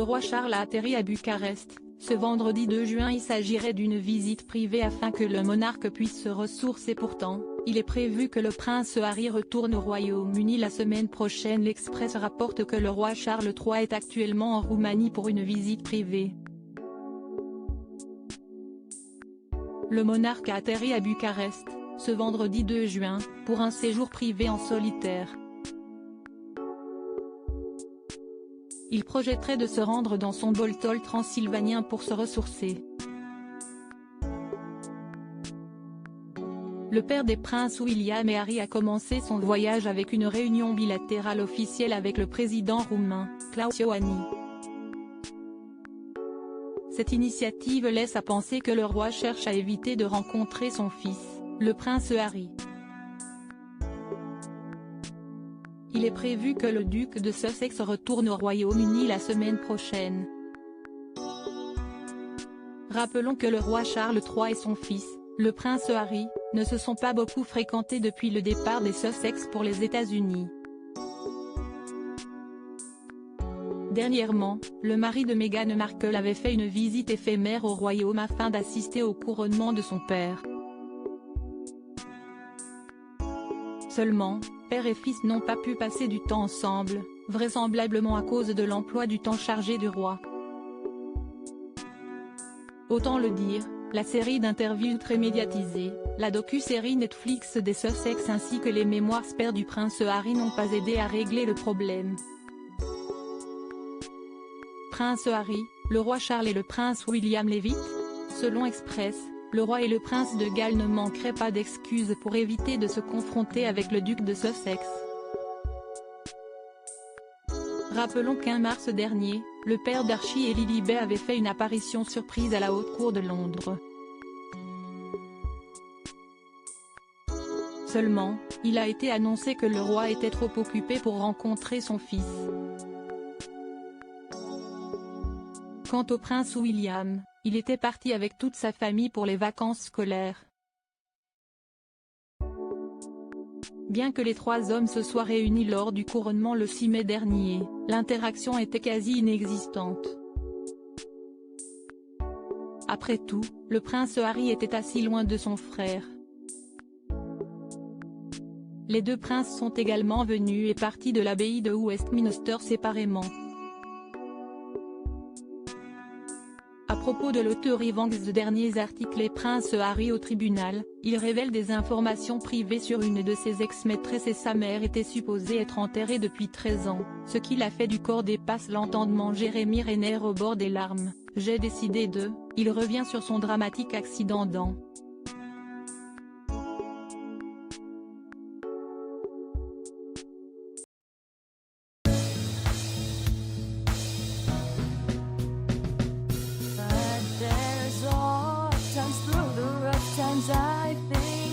Le roi Charles a atterri à Bucarest. Ce vendredi 2 juin, il s'agirait d'une visite privée afin que le monarque puisse se ressourcer. Pourtant, il est prévu que le prince Harry retourne au Royaume-Uni la semaine prochaine. L'Express rapporte que le roi Charles III est actuellement en Roumanie pour une visite privée. Le monarque a atterri à Bucarest, ce vendredi 2 juin, pour un séjour privé en solitaire. Il projetterait de se rendre dans son Boltol transylvanien pour se ressourcer. Le père des princes William et Harry a commencé son voyage avec une réunion bilatérale officielle avec le président roumain, Klaus Iohannis. Cette initiative laisse à penser que le roi cherche à éviter de rencontrer son fils, le prince Harry. Il est prévu que le duc de Sussex retourne au Royaume-Uni la semaine prochaine. Rappelons que le roi Charles III et son fils, le prince Harry, ne se sont pas beaucoup fréquentés depuis le départ des Sussex pour les États-Unis. Dernièrement, le mari de Meghan Markle avait fait une visite éphémère au royaume afin d'assister au couronnement de son père. Seulement, père et fils n'ont pas pu passer du temps ensemble, vraisemblablement à cause de l'emploi du temps chargé du roi. Autant le dire, la série d'interviews très médiatisée, la docu-série Netflix des Sussex ainsi que les mémoires spare du prince Harry n'ont pas aidé à régler le problème. Prince Harry, le roi Charles et le prince William l'évitent? Selon Express, le roi et le prince de Galles ne manqueraient pas d'excuses pour éviter de se confronter avec le duc de Sussex. Rappelons qu'en mars dernier, le père d'Archie et Lilibet avait fait une apparition surprise à la Haute Cour de Londres. Seulement, il a été annoncé que le roi était trop occupé pour rencontrer son fils. Quant au prince William, il était parti avec toute sa famille pour les vacances scolaires. Bien que les trois hommes se soient réunis lors du couronnement le 6 mai dernier, l'interaction était quasi inexistante. Après tout, le prince Harry était assis loin de son frère. Les deux princes sont également venus et partis de l'abbaye de Westminster séparément. À propos de l'auteur Evans de derniers articles Les princes Harry au tribunal, il révèle des informations privées sur une de ses ex-maîtresses et sa mère était supposée être enterrée depuis 13 ans, ce qui l'a fait du corps dépasse l'entendement. Jérémy Renner au bord des larmes, j'ai décidé de, il revient sur son dramatique accident dans But there's all times through the rough times I think